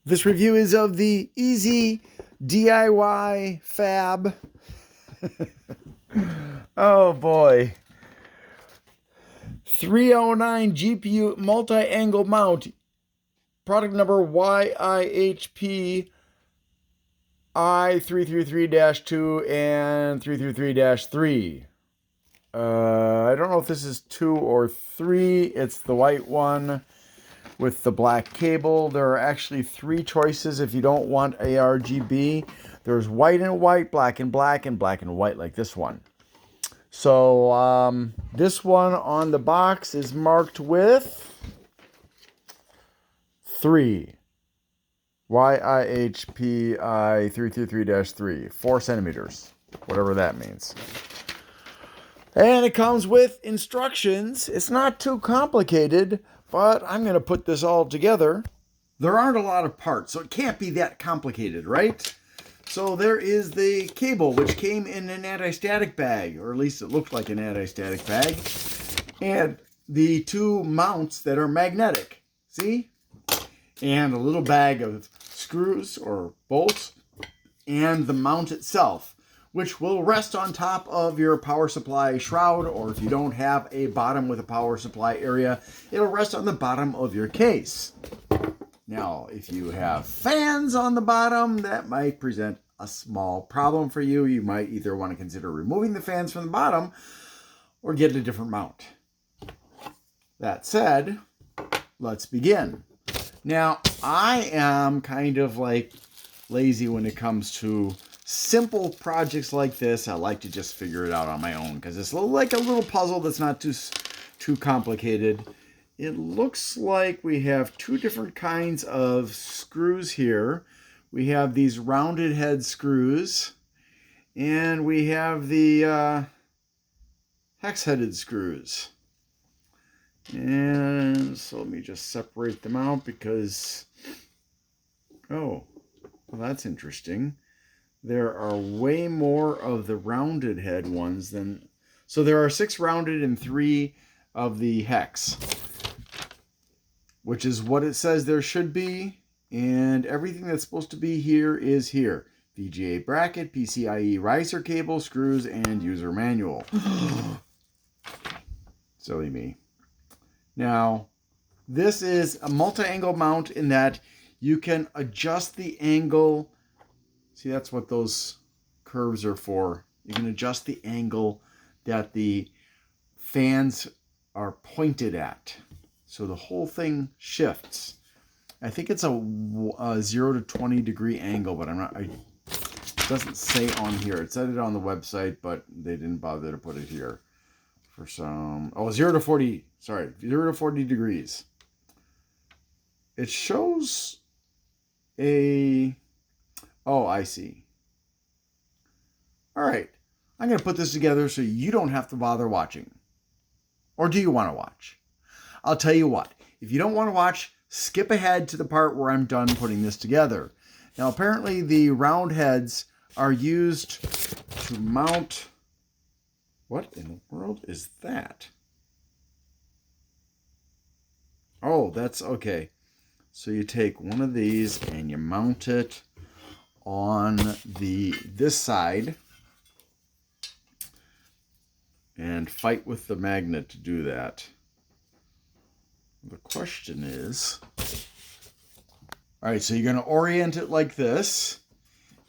This review is of the EZDIY-FAB. Oh boy. 309 GPU multi-angle mount. Product number YIHPI333-2 and 333-3. I don't know if this is 2 or 3. It's the white one with the black cable. There are actually 3 choices if you don't want ARGB. There's white and white, black and black, and black and white like this one. So this one on the box is marked with 3. YIHPI333-3, 4 centimeters, whatever that means. And it comes with instructions. It's not too complicated, but I'm going to put this all together. There aren't a lot of parts, so it can't be that complicated, right? So there is the cable, which came in an anti-static bag, or at least it looked like an anti-static bag. And the 2 mounts that are magnetic, see? And a little bag of screws or bolts, and the mount itself, which will rest on top of your power supply shroud, or if you don't have a bottom with a power supply area, it'll rest on the bottom of your case. Now, if you have fans on the bottom, that might present a small problem for you. You might either want to consider removing the fans from the bottom or get a different mount. That said, let's begin. Now, I am kind of like lazy when it comes to simple projects like this. I like to just figure it out on my own because it's like a little puzzle that's not too complicated. It looks like we have 2 different kinds of screws here. We have these rounded head screws, and we have the hex-headed screws. And so let me just separate them out because, oh, well, that's interesting. There are way more of the rounded head ones than, so there are 6 rounded and 3 of the hex, which is what it says there should be. And everything that's supposed to be here is here. VGA bracket, PCIe riser cable, screws, and user manual. Silly me. Now, this is a multi-angle mount in that you can adjust the angle. See, that's what those curves are for. You can adjust the angle that the fans are pointed at. So the whole thing shifts. I think it's a 0 to 20 degree angle, but it doesn't say on here. It said it on the website, but they didn't bother to put it here. For some, 0 to 40, sorry, 0 to 40 degrees. It shows a, oh, I see. All right, I'm going to put this together so you don't have to bother watching. Or do you want to watch? I'll tell you what, if you don't want to watch, skip ahead to the part where I'm done putting this together. Now, apparently the round heads are used to mount. What in the world is that? Oh, that's okay. So you take one of these and you mount it on this side and fight with the magnet to do that. The question is, all right, so you're going to orient it like this,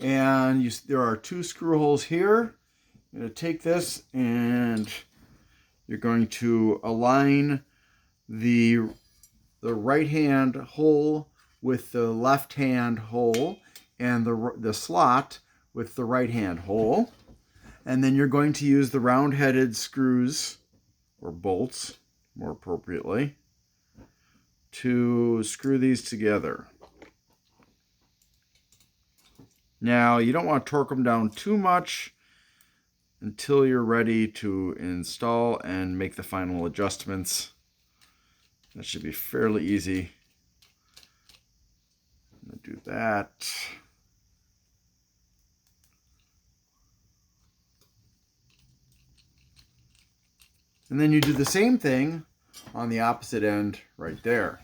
and there are 2 screw holes here. You're going to take this and you're going to align the right hand hole with the left hand hole and the slot with the right hand hole. And then you're going to use the round headed screws, or bolts more appropriately, to screw these together. Now, you don't want to torque them down too much until you're ready to install and make the final adjustments. That should be fairly easy. I'm going to do that. And then you do the same thing on the opposite end right there,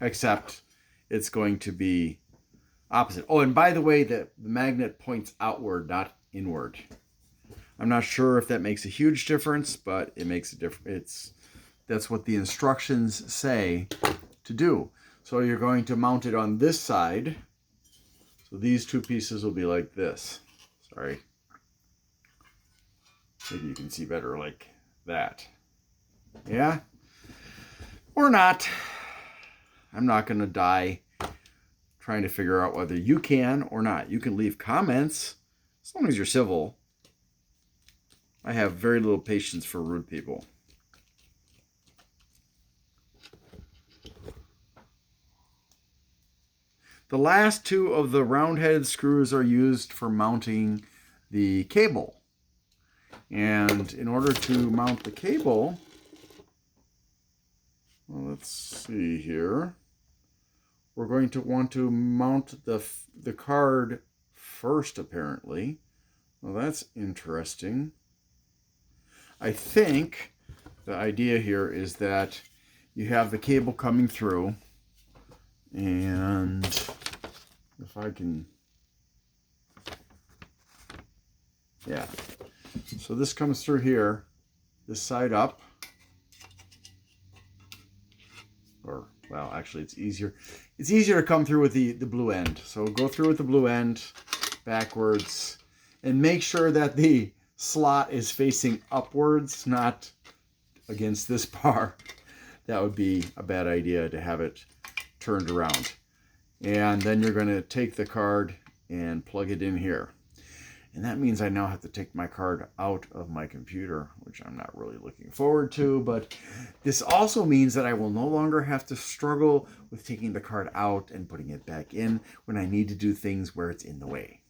except it's going to be opposite. Oh, and by the way, the magnet points outward, not inward. I'm not sure if that makes a huge difference, but it makes a difference. That's what the instructions say to do. So you're going to mount it on this side. So these two pieces will be like this. Sorry. Maybe you can see better like that. Yeah? Or not. I'm not going to die trying to figure out whether you can or not. You can leave comments as long as you're civil. I have very little patience for rude people. The last two of the round-headed screws are used for mounting the cable. And in order to mount the cable, well, let's see here. We're going to want to mount the card first, apparently. Well, that's interesting. I think the idea here is that you have the cable coming through, and if I can, yeah. So this comes through here, this side up, or, well, actually it's easier. It's easier to come through with the blue end. So go through with the blue end backwards, and make sure that the slot is facing upwards, not against this bar. That would be a bad idea to have it turned around. And then you're going to take the card and plug it in here. And that means I now have to take my card out of my computer, which I'm not really looking forward to. But this also means that I will no longer have to struggle with taking the card out and putting it back in when I need to do things where it's in the way.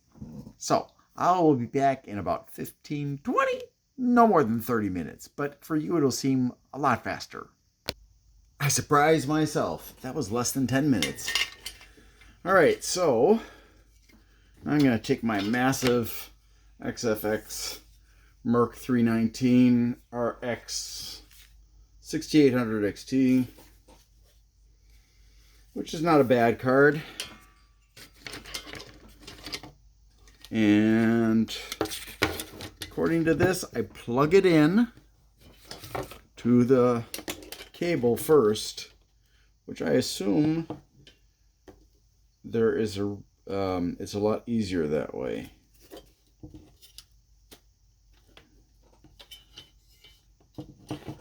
So I will be back in about 15, 20, no more than 30 minutes. But for you, it'll seem a lot faster. I surprised myself. That was less than 10 minutes. All right, so I'm going to take my massive XFX Merc 319 RX 6800 XT, which is not a bad card. And according to this, I plug it in to the cable first, which I assume there is a it's a lot easier that way.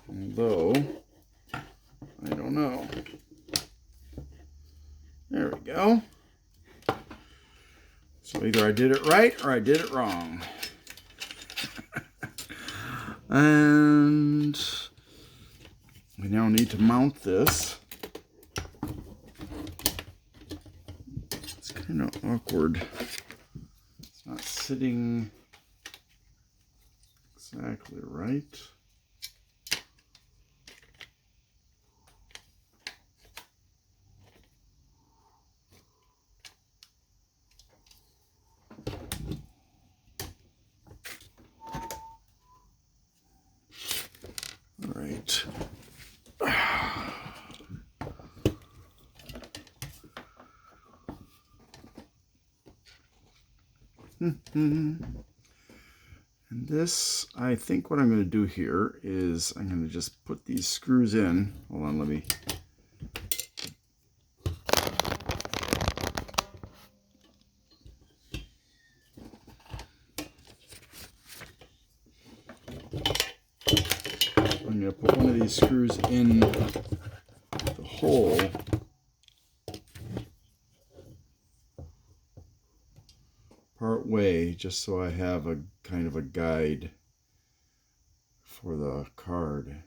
Although I don't know. There we go. So either I did it right or I did it wrong. And we now need to mount this. It's kind of awkward. It's not sitting exactly right. All right. And this, I think what I'm going to do here is I'm going to just put these screws in. Hold on, let me. I'm going to put one of these screws in the hole. Part way, just so I have a kind of a guide for the card.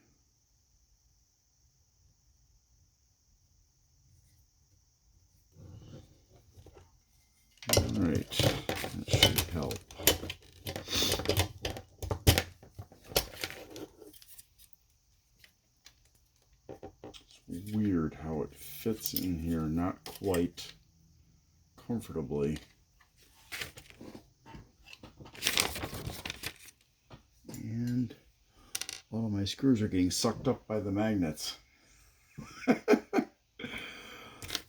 All right, that should help. It's weird how it fits in here, not quite comfortably. And all of my screws are getting sucked up by the magnets. All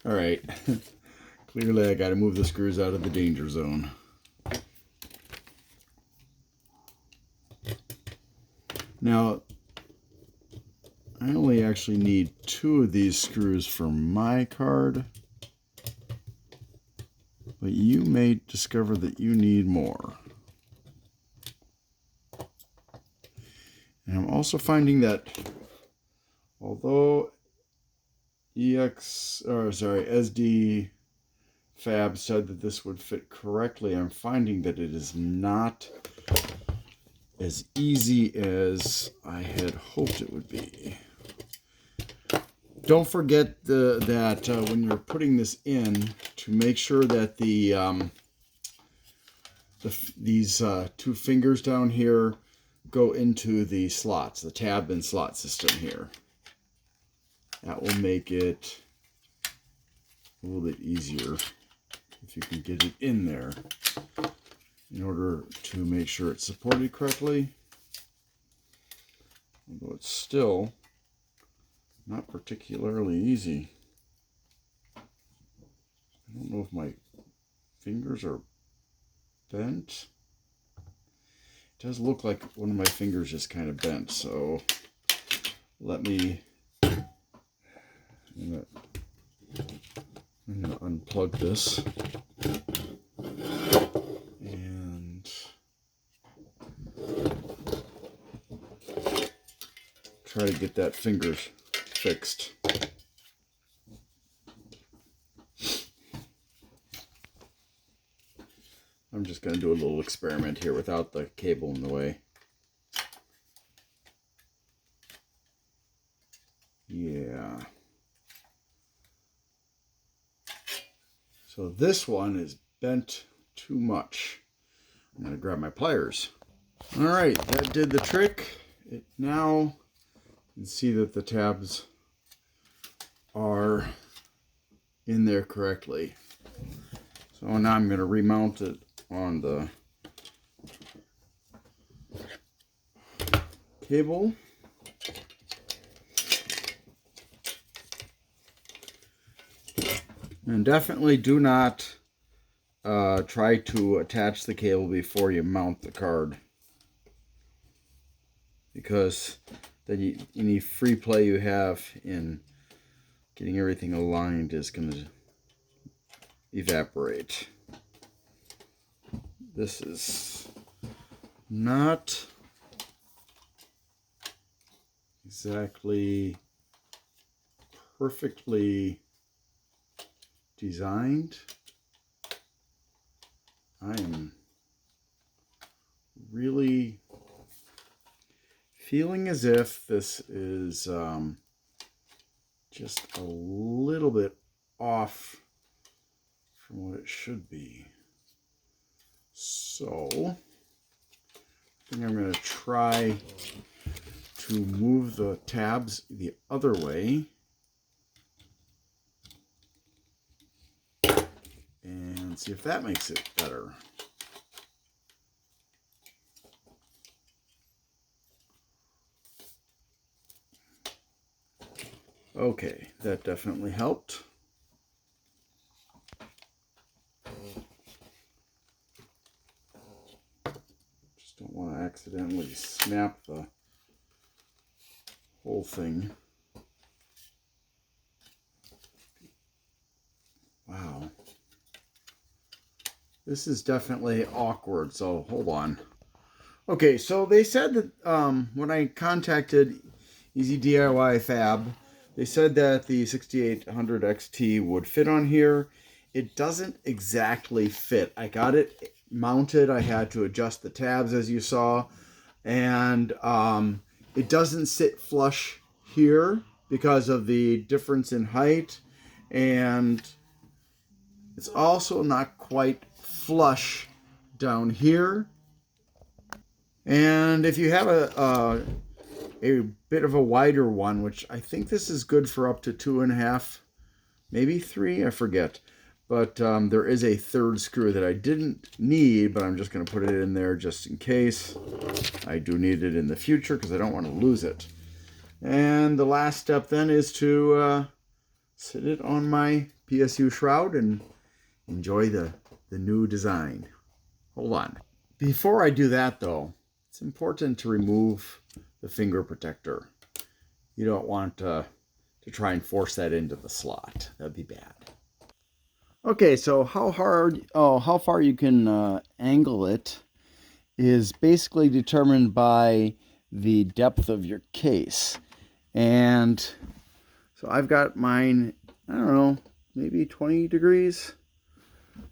right. Clearly I got to move the screws out of the danger zone. Now, I only actually need 2 of these screws for my card, but you may discover that you need more. And I'm also finding that although EZDIY-FAB said that this would fit correctly, I'm finding that it is not as easy as I had hoped it would be. Don't forget that when you're putting this in, to make sure that these 2 fingers down here go into the slots, the tab and slot system here. That will make it a little bit easier if you can get it in there in order to make sure it's supported correctly. Although it's still not particularly easy. I don't know if my fingers are bent. It does look like one of my fingers is kind of bent, so let me... I'm going to unplug this and try to get that finger fixed. I'm just going to do a little experiment here without the cable in the way. Yeah. So this one is bent too much. I'm going to grab my pliers. All right, that did the trick. Now you can see that the tabs are in there correctly. So now I'm going to remount it on the cable. And definitely do not try to attach the cable before you mount the card, because then any free play you have in getting everything aligned is going to evaporate. This is not exactly perfectly designed. I am really feeling as if this is just a little bit off from what it should be. So I think I'm going to try to move the tabs the other way and see if that makes it better. Okay, that definitely helped. Just don't want to accidentally snap the whole thing. Wow. This is definitely awkward, so hold on. Okay, so they said that when I contacted EZDIY-FAB, they said that the 6800 XT would fit on here. It doesn't exactly fit. I got it mounted. I had to adjust the tabs, as you saw, and it doesn't sit flush here because of the difference in height, and it's also not quite flush down here. And if you have a bit of a wider one, which I think this is good for up to 2.5, maybe 3, I forget. But there is a third screw that I didn't need, but I'm just going to put it in there just in case I do need it in the future, because I don't want to lose it. And the last step then is to sit it on my PSU shroud and enjoy the new design. Hold on. Before I do that though, it's important to remove the finger protector. You don't want to try and force that into the slot. That'd be bad. Okay, so how far you can angle it is basically determined by the depth of your case. And so I've got mine, I don't know, maybe 20 degrees.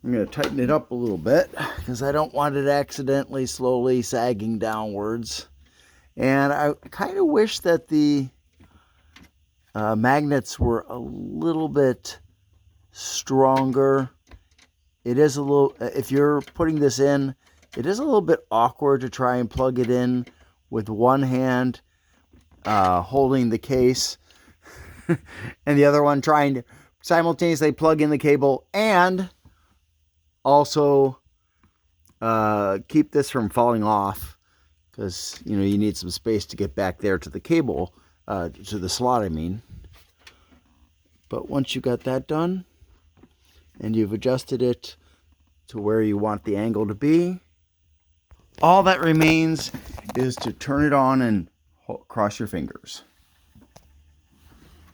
I'm going to tighten it up a little bit because I don't want it accidentally slowly sagging downwards. And I kind of wish that the magnets were a little bit stronger. It is a little, if you're putting this in, it is a little bit awkward to try and plug it in with one hand holding the case and the other one trying to simultaneously plug in the cable and also keep this from falling off, because you need some space to get back there to the cable, to the slot I mean. But once you got that done and you've adjusted it to where you want the angle to be, all that remains is to turn it on and cross your fingers.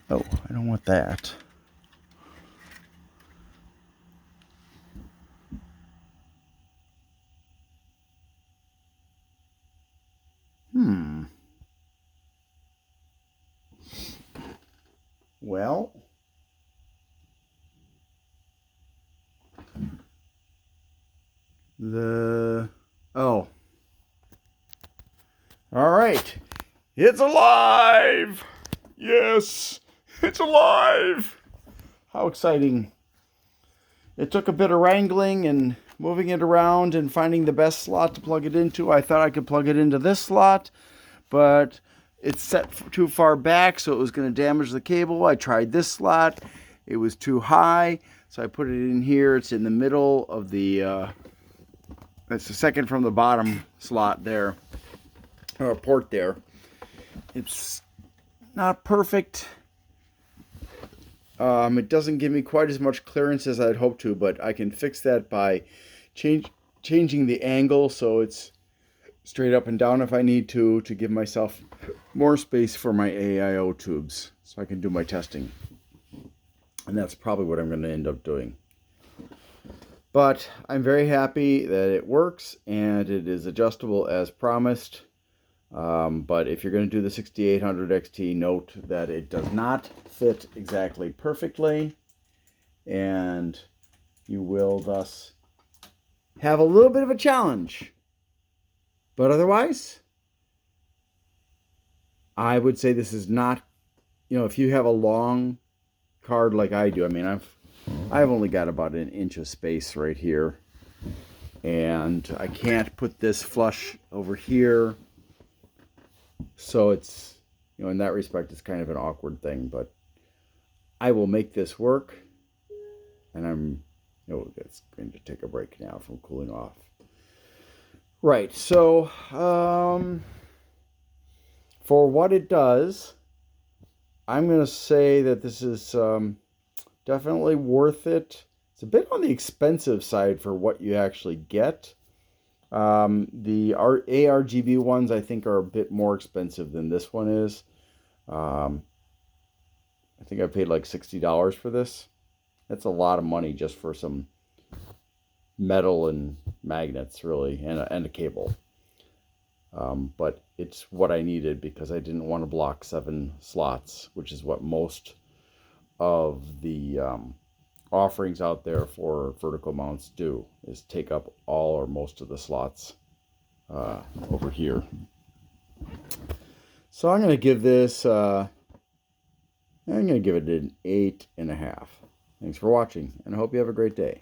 Oh, I don't want that. Well, all right, it's alive. Yes, it's alive. How exciting. It took a bit of wrangling and moving it around and finding the best slot to plug it into. I thought I could plug it into this slot, but it's set too far back, so it was going to damage the cable. I tried this slot. It was too high, so I put it in here. It's in the middle of the, that's the second from the bottom slot there, or port there. It's not perfect. It doesn't give me quite as much clearance as I'd hoped to, but I can fix that by changing the angle so it's straight up and down if I need to give myself more space for my AIO tubes so I can do my testing. And that's probably what I'm going to end up doing. But I'm very happy that it works and it is adjustable as promised. But if you're going to do the 6800 XT, note that it does not fit exactly perfectly, and you will thus have a little bit of a challenge. But otherwise, I would say this is not, if you have a long card like I do, I mean, I've only got about an inch of space right here, and I can't put this flush over here. So it's, in that respect, it's kind of an awkward thing, but I will make this work. And it's going to take a break now from cooling off. Right, so for what it does, I'm going to say that this is definitely worth it. It's a bit on the expensive side for what you actually get. The ARGB ones I think are a bit more expensive than this one is. I think I paid like $60 for this. That's a lot of money just for some metal and magnets, really, and a cable. But it's what I needed because I didn't want to block 7 slots, which is what most of the offerings out there for vertical mounts do, is take up all or most of the slots over here. So I'm going to give this, I'm going to give it an 8.5. Thanks for watching, and I hope you have a great day.